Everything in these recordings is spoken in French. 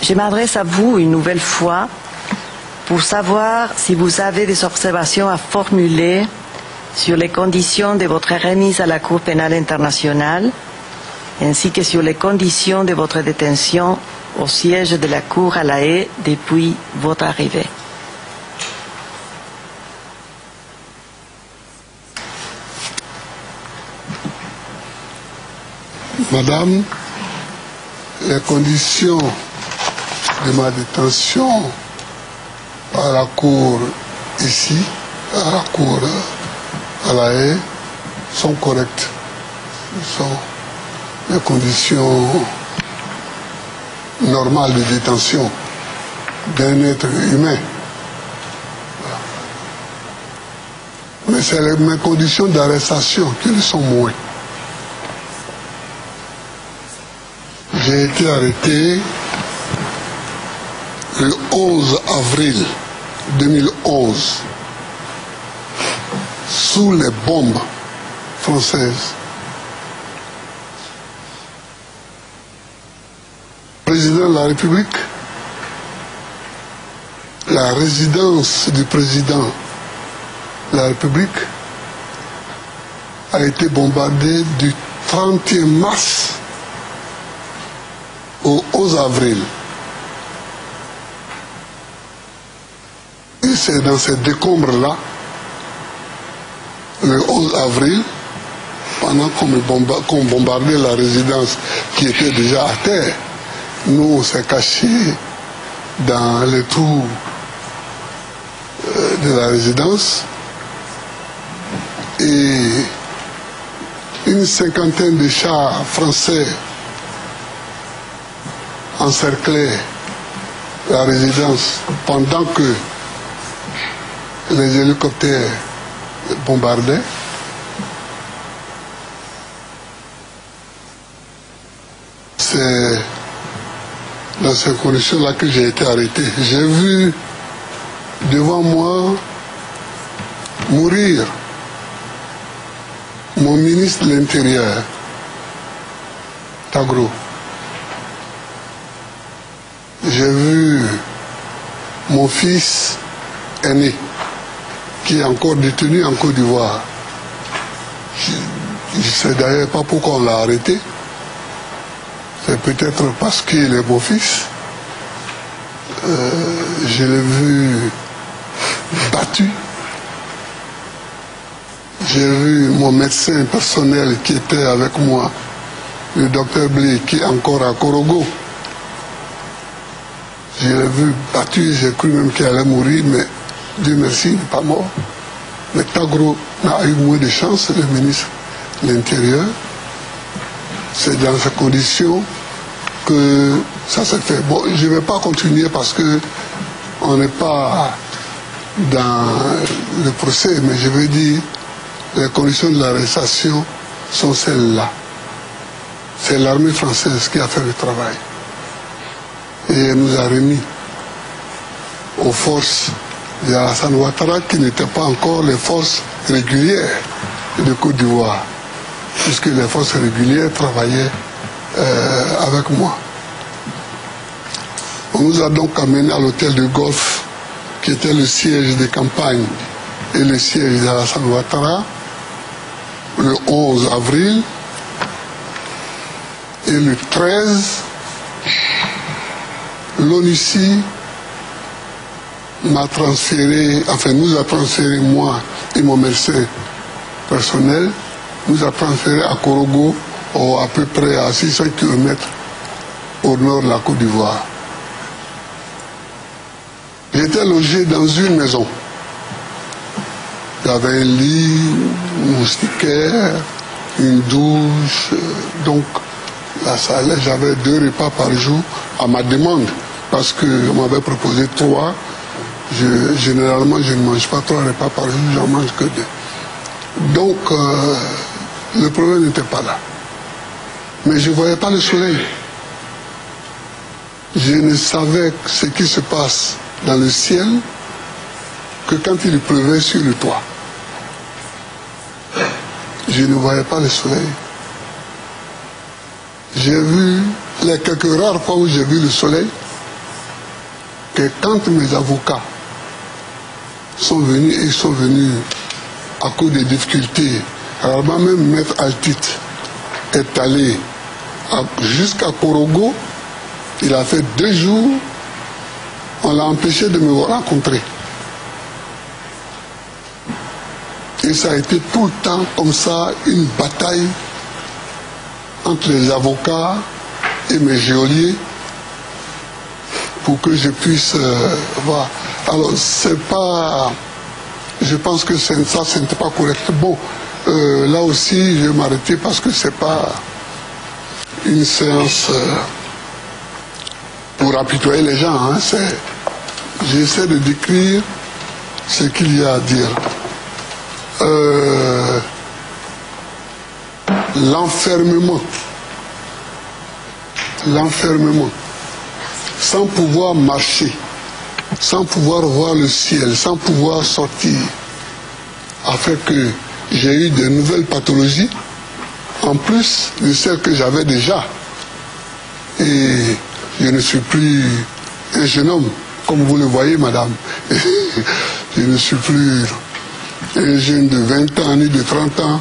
Je m'adresse à vous une nouvelle fois pour savoir si vous avez des observations à formuler sur les conditions de votre remise à la Cour pénale internationale, ainsi que sur les conditions de votre détention au siège de la Cour à La Haye depuis votre arrivée. Madame, les conditions de ma détention à la Cour ici, à la Cour à La Haye, sont correctes. Ce sont les conditions normales de détention d'un être humain. Mais c'est mes conditions d'arrestation qui le sont moins. J'ai été arrêté le 11 avril 2011 sous les bombes françaises. Président de la République, la résidence du président de la République a été bombardée du 31 mars au 11 avril. Et c'est dans ces décombres-là, le 11 avril, pendant qu'on bombardait la résidence qui était déjà à terre, nous on s'est cachés dans les trous de la résidence et une cinquantaine de chars français encerclaient la résidence pendant que les hélicoptères bombardaient. C'est dans ces conditions-là que j'ai été arrêté. J'ai vu devant moi mourir mon ministre de l'Intérieur, Tagro. J'ai vu mon fils aîné, qui est encore détenu en Côte d'Ivoire. Je ne sais d'ailleurs pas pourquoi on l'a arrêté. C'est peut-être parce qu'il est mon fils. Je l'ai vu battu. J'ai vu mon médecin personnel qui était avec moi, le docteur Blé, qui est encore à Korogo. Je l'ai vu battu, j'ai cru même qu'il allait mourir, mais Dieu merci, il n'est pas mort. Mais Tagro n'a eu moins de chance, le ministre de l'Intérieur. C'est dans ces conditions que ça s'est fait. Bon, je ne vais pas continuer parce que on n'est pas dans le procès, mais je veux dire, les conditions de l'arrestation sont celles-là. C'est l'armée française qui a fait le travail. Et elle nous a remis aux forces de Alassane Ouattara qui n'étaient pas encore les forces régulières de Côte d'Ivoire, puisque les forces régulières travaillaient avec moi. On nous a donc amenés à l'hôtel de Golfe, qui était le siège de campagne et le siège d'Alassane Ouattara, le 11 avril, et le 13, l'ONUCI m'a transféré, enfin nous a transféré, moi et mon médecin personnel, nous a transféré à Korogo, à peu près à 600 km au nord de la Côte d'Ivoire. J'étais logé dans une maison. Il y avait un lit, une moustiquaire, une douche, donc la salle, j'avais 2 repas par jour à ma demande, parce qu'on m'avait proposé 3. Généralement, je ne mange pas 3 repas par jour, j'en mange que 2. Donc, le problème n'était pas là. Mais je ne voyais pas le soleil. Je ne savais ce qui se passe dans le ciel que quand il pleuvait sur le toit. Je ne voyais pas le soleil. J'ai vu les quelques rares fois où j'ai vu le soleil, que quand mes avocats sont venus, et sont venus à cause des difficultés, alors même Maître Altit est allé jusqu'à Korogo, il a fait 2 jours, on l'a empêché de me rencontrer. Et ça a été tout le temps comme ça, une bataille entre les avocats et mes geôliers pour que je puisse voir. Alors, c'est pas... Je pense que ça, ce n'était pas correct. Bon, là aussi, je vais m'arrêter parce que c'est pas une séance pour apitoyer les gens. Hein, j'essaie de décrire ce qu'il y a à dire. L'enfermement, sans pouvoir marcher, sans pouvoir voir le ciel, sans pouvoir sortir, a fait que j'ai eu de nouvelles pathologies, en plus de celles que j'avais déjà. Et je ne suis plus un jeune homme, comme vous le voyez, madame. Je ne suis plus un jeune de 20 ans ni de 30 ans.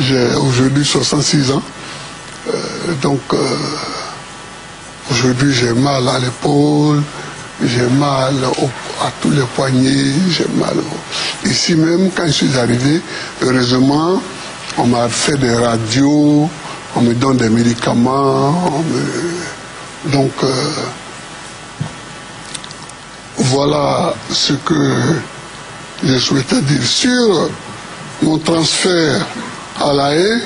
J'ai aujourd'hui 66 ans. Donc, aujourd'hui, j'ai mal à l'épaule, j'ai mal à tous les poignets, j'ai mal ici même, quand je suis arrivé, heureusement, on m'a fait des radios, on me donne des médicaments, donc, voilà ce que je souhaitais dire. Sur mon transfert à La Haye,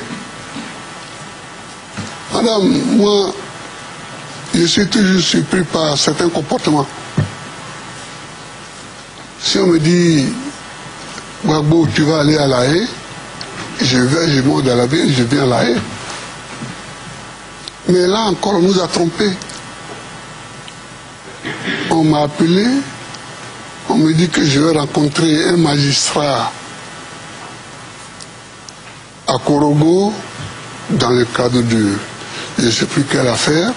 madame, moi, je suis toujours surpris par certains comportements. Si on me dit, Gbagbo, tu vas aller à La Haye, je monte dans la ville, je viens à La Haye. Mais là encore, on nous a trompés. On m'a appelé, on me dit que je vais rencontrer un magistrat à Korogo dans le cadre de je ne sais plus quelle affaire.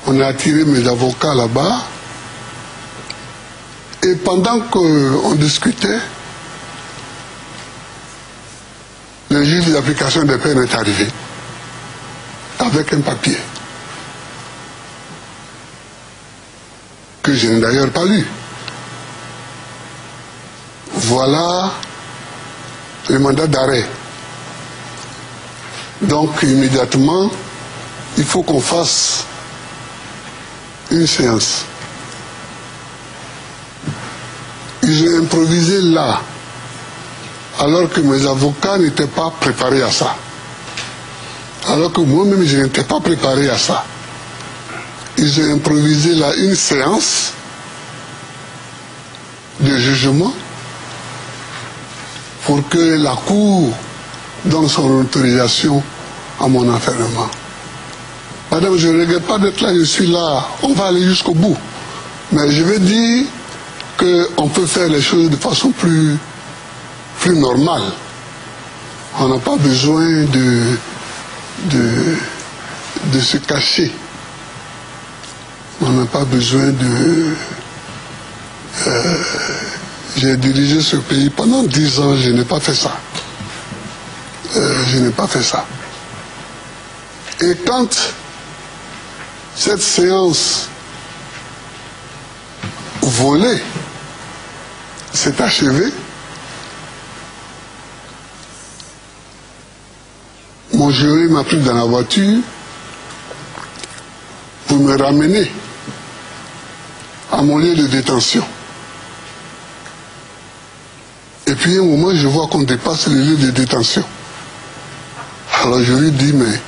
On a attiré mes avocats là-bas et pendant qu'on discutait, le juge d'application des peines est arrivé avec un papier que je n'ai d'ailleurs pas lu. Voilà le mandat d'arrêt. Donc immédiatement, il faut qu'on fasse une séance. Ils ont improvisé là, alors que mes avocats n'étaient pas préparés à ça. Alors que moi-même, je n'étais pas préparé à ça. Ils ont improvisé là une séance de jugement pour que la Cour donne son autorisation à mon enfermement. Madame, je ne regrette pas d'être là, je suis là, on va aller jusqu'au bout. Mais je veux dire qu'on peut faire les choses de façon plus normale. On n'a pas besoin de se cacher. On n'a pas besoin de... j'ai dirigé ce pays pendant 10 ans, je n'ai pas fait ça. Je n'ai pas fait ça. Et quand cette séance volée s'est achevée, mon jury m'a pris dans la voiture pour me ramener à mon lieu de détention. Et puis à un moment, je vois qu'on dépasse le lieu de détention. Alors je lui dis, mais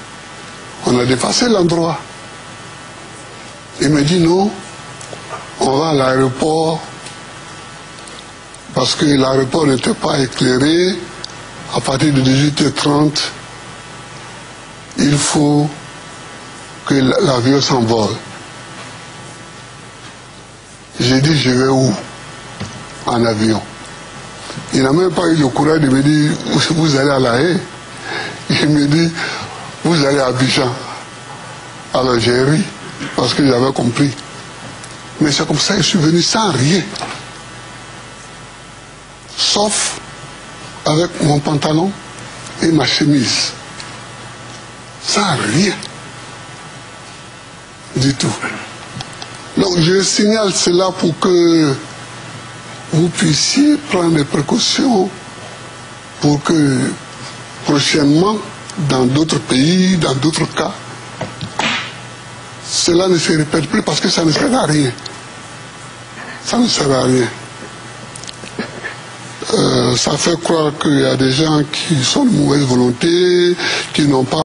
on a dépassé l'endroit. Il me dit, non, on va à l'aéroport parce que l'aéroport n'était pas éclairé. À partir de 18h30, il faut que l'avion s'envole. J'ai dit, je vais où? En avion. Il n'a même pas eu le courage de me dire, vous allez à La Haye. Il me dit, vous allez à Abidjan. Alors j'ai ri, parce que j'avais compris. Mais c'est comme ça que je suis venu sans rien. Sauf avec mon pantalon et ma chemise. Sans rien. Du tout. Donc je signale cela pour que vous puissiez prendre des précautions pour que prochainement, dans d'autres pays, dans d'autres cas, cela ne se répète plus parce que ça ne sert à rien. Ça ne sert à rien. Ça fait croire qu'il y a des gens qui sont de mauvaise volonté, qui n'ont pas